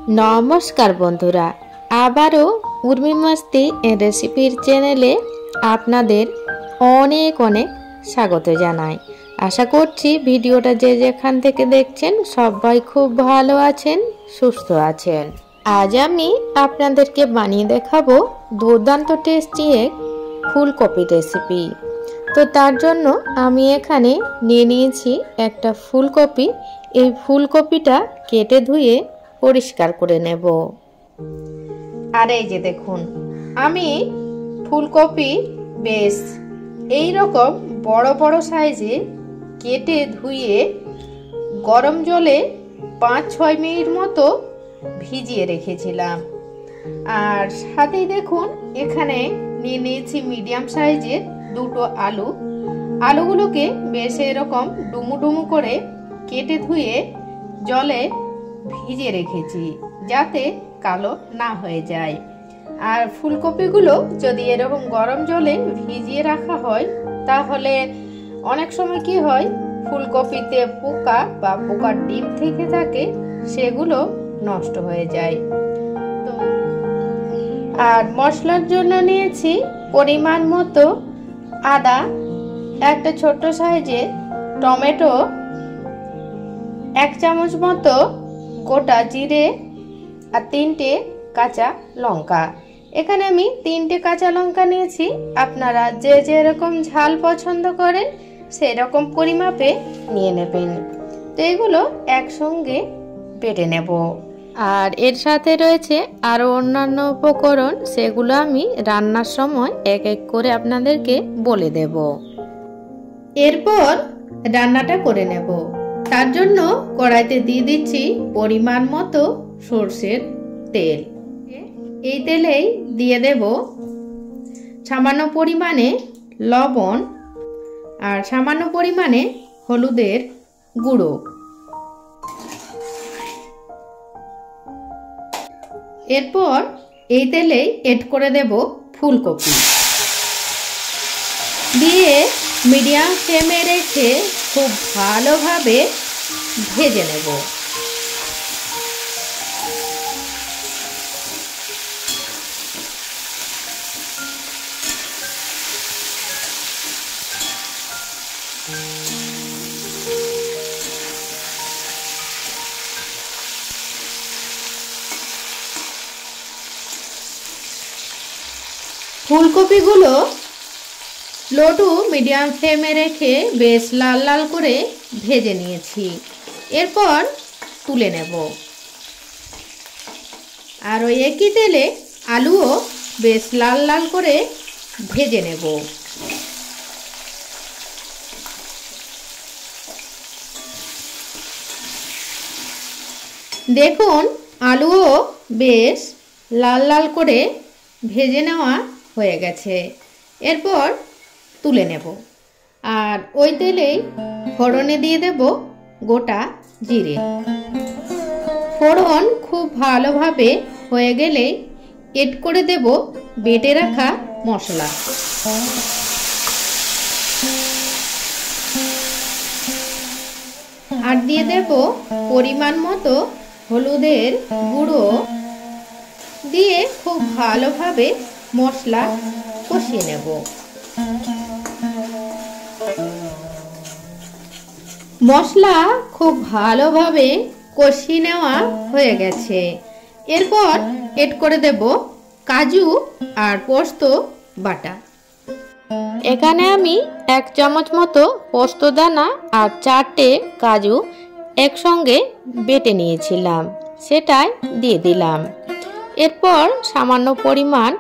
নমস্কার বন্ধুরা, আবারও উর্মি মাস্তি রেসিপির চ্যানেলে আপনাদের অনেক অনেক স্বাগত জানাই। আশা করছি ভিডিওটা যে যেখান থেকে দেখছেন সবাই খুব ভালো আছেন, সুস্থ আছেন। আজ আমি আপনাদেরকে বানিয়ে দেখাবো দুর্দান্ত টেস্টি এক ফুলকপি রেসিপি। তো তার জন্য আমি এখানে নিয়ে নিয়েছি একটা ফুলকপি। এই ফুলকপিটা কেটে ধুয়ে পরিষ্কার করে নেব। আর এই যে দেখুন, আমি ফুলকপি বেশ এই রকম বড় বড় সাইজে কেটে ধুয়ে গরম জলে 5-6 মিনিট মতো ভিজিয়ে রেখেছিলাম। আর সাথেই দেখুন এখানে নিয়ে নিয়েছি মিডিয়াম সাইজের দুটো আলু। আলুগুলোকে বেশ এরকম ডুমু ডুমু করে কেটে ধুয়ে জলে ভিজিয়ে রেখেছি যাতে কালো না হয়ে যায়। আর ফুলকপিগুলো যদি এরকম গরম জলে ভিজিয়ে রাখা হয় তাহলে অনেক সময় কি হয়, ফুলকপিতে পোকা বা পোকার ডিম থেকে থাকে, সেগুলো নষ্ট হয়ে যায়। তো আর মশলার জন্য নিয়েছি পরিমাণ মতো আদা, একটা ছোট্ট সাইজের টমেটো, 1 চামচ মতো গোটা জিরে আর 3টে কাঁচা লঙ্কা। এখানে আমি 3টে কাঁচা লঙ্কা নিয়েছি। আপনারা যে যেরকম ঝাল পছন্দ করেন সেই রকম পরিমাপে নিয়ে নেবেন। তো এগুলো একসঙ্গে বেটে নেব। আর এর সাথে রয়েছে আরও অন্যান্য উপকরণ, সেগুলো আমি রান্নার সময় এক এক করে আপনাদেরকে বলে দেব। এরপর রান্নাটা করে নেব। তার জন্য কড়াইতে দিয়ে দিচ্ছি পরিমাণ মতো সরষের তেল। এই তেলেই দিয়ে দেব সামান্য পরিমাণে লবণ আর সামান্য পরিমাণে হলুদের গুঁড়ো। এরপর এই তেলেই এড করে দেব ফুলকপি, দিয়ে মিডিয়াম ফ্লেমে রেখে খুব ভালোভাবে ভেজে নেব। ফুলকপিগুলো লো টু মিডিয়াম ফ্লেমে রেখে বেশ লাল লাল করে ভেজে নিয়েছি। এরপর তুলে নেব। আর ওই একই তেলে আলুও বেশ লাল লাল করে ভেজে নেব। দেখুন আলুও বেশ লাল লাল করে ভেজে নেওয়া হয়ে গেছে। এরপর তুলে নেব। আর ওই তেলেই ফোড়নে দিয়ে দেব গোটা জিরে। ফোড়ন খুব ভালোভাবে হয়ে গেলে এড করে দেব বেটে রাখা মশলা। আর দিয়ে দেব পরিমাণ মতো হলুদের গুঁড়ো, দিয়ে খুব ভালোভাবে মশলা কষিয়ে নেব। মশলা খুব ভালোভাবে কষিয়ে নেওয়া হয়ে গেছে। এরপর এড করে দেব কাজু আর পোস্ত বাটা। এখানে আমি 1 চামচ মতো পোস্ত দানা আর 4টে কাজু একসঙ্গে বেটে নিয়েছিলাম, সেটাই দিয়ে দিলাম। এরপর সামান্য পরিমাণ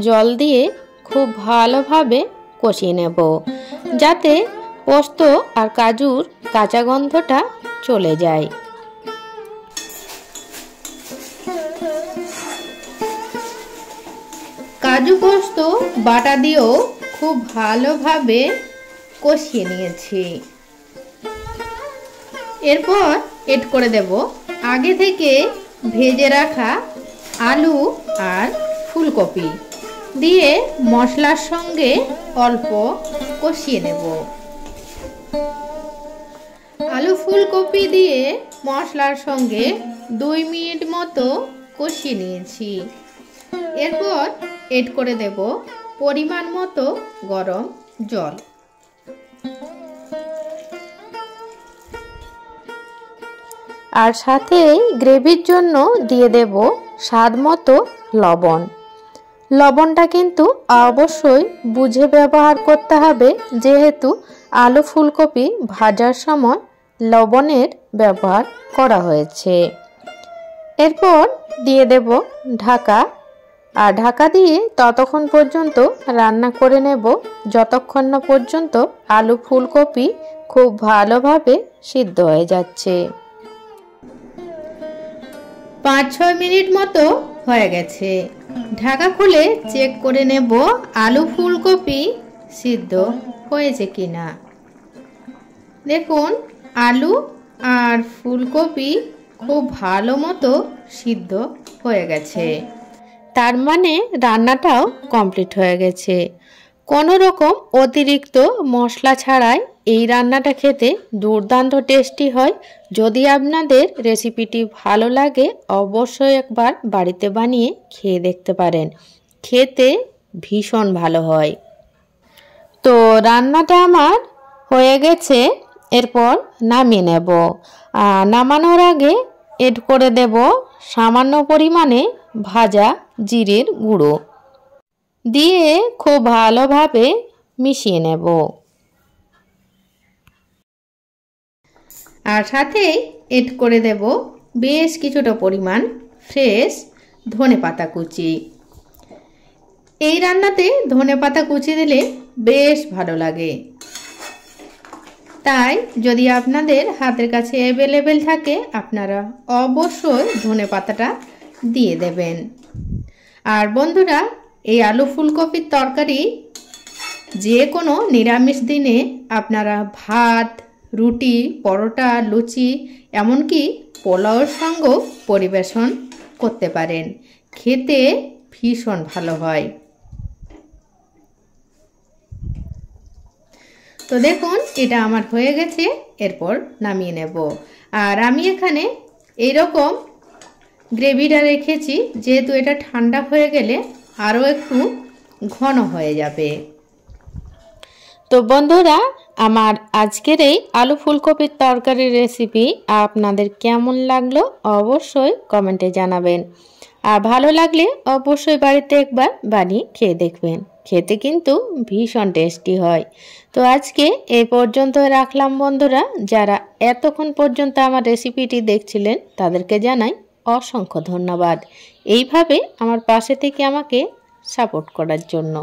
জল দিয়ে খুব ভালোভাবে কষিয়ে নেব যাতে পোস্ত আর কাজুর কাঁচা গন্ধটা চলে যায়। কাজু পোস্ত বাটা দিয়েও খুব ভালোভাবে কষিয়ে নিয়েছি। এরপর এড করে দেব আগে থেকে ভেজে রাখা আলু আর ফুলকপি, দিয়ে মশলার সঙ্গে অল্প কষিয়ে নেব। আলু ফুলকপি দিয়ে মশলার সঙ্গে 2 মিনিট মতো কষিয়ে নিয়েছি। এরপর এড করে দেব পরিমাণ মতো গরম জল। আর সাথে গ্রেভির জন্য দিয়ে দেব স্বাদ মতো লবণ। লবণটা কিন্তু অবশ্যই বুঝে ব্যবহার করতে হবে, যেহেতু আলু ফুলকপি ভাজার সময় লবণের ব্যবহার করা হয়েছে। এরপর দিয়ে দেব ঢাকা, আর ঢাকা দিয়ে ততক্ষণ পর্যন্ত রান্না করে নেব যতক্ষণ না পর্যন্ত আলু ফুলকপি খুব ভালোভাবে সিদ্ধ হয়ে যাচ্ছে। 5-6 মিনিট মতো হয়ে গেছে। ঢাকা খুলে চেক করে নেব আলু ফুলকপি সিদ্ধ হয়েছে কিনা। দেখুন আলু আর ফুলকপি খুব ভালো মতো সিদ্ধ হয়ে গেছে, তার মানে রান্নাটাও কমপ্লিট হয়ে গেছে। কোনো রকম অতিরিক্ত মশলা ছাড়াই এই রান্নাটা খেতে দুর্দান্ত টেস্টি হয়। যদি আপনাদের রেসিপিটি ভালো লাগে অবশ্যই একবার বাড়িতে বানিয়ে খেয়ে দেখতে পারেন, খেতে ভীষণ ভালো হয়। তো রান্নাটা আমার হয়ে গেছে, এরপর নামিয়ে নেব। নামানোর আগে এড করে দেব সামান্য পরিমাণে ভাজা জিরের গুঁড়ো, দিয়ে খুব ভালোভাবে মিশিয়ে নেব। আর সাথেই এড করে দেব বেশ কিছুটা পরিমাণ ফ্রেশ ধনেপাতা কুচি। এই রান্নাতে ধনেপাতা কুচি দিলে বেশ ভালো লাগে, তাই যদি আপনাদের হাতের কাছে অ্যাভেলেবেল থাকে আপনারা অবশ্যই ধনেপাতাটা দিয়ে দেবেন। আর বন্ধুরা, এই আলু ফুলকপির তরকারি যে কোনো নিরামিষ দিনে আপনারা ভাত, রুটি, পরোটা, লুচি, এমনকি পোলাওর সঙ্গেও পরিবেশন করতে পারেন, খেতে ভীষণ ভালো হয়। তো দেখুন এটা আমার হয়ে গেছে, এরপর নামিয়ে নেব। আর আমি এখানে এইরকম গ্রেভিটা রেখেছি, যেহেতু এটা ঠান্ডা হয়ে গেলে আরও একটু ঘন হয়ে যাবে। তো বন্ধুরা, আমার আজকের এই আলু ফুলকপির তরকারির রেসিপি আপনাদের কেমন লাগলো অবশ্যই কমেন্টে জানাবেন। আর ভালো লাগলে অবশ্যই বাড়িতে একবার বানিয়ে খেয়ে দেখবেন, খেতে কিন্তু ভীষণ টেস্টি হয়। তো আজকে এই পর্যন্ত রাখলাম বন্ধুরা। যারা এতক্ষণ পর্যন্ত আমার রেসিপিটি দেখছিলেন তাদেরকে জানাই অসংখ্য ধন্যবাদ, এইভাবে আমার পাশে থেকে আমাকে সাপোর্ট করার জন্য।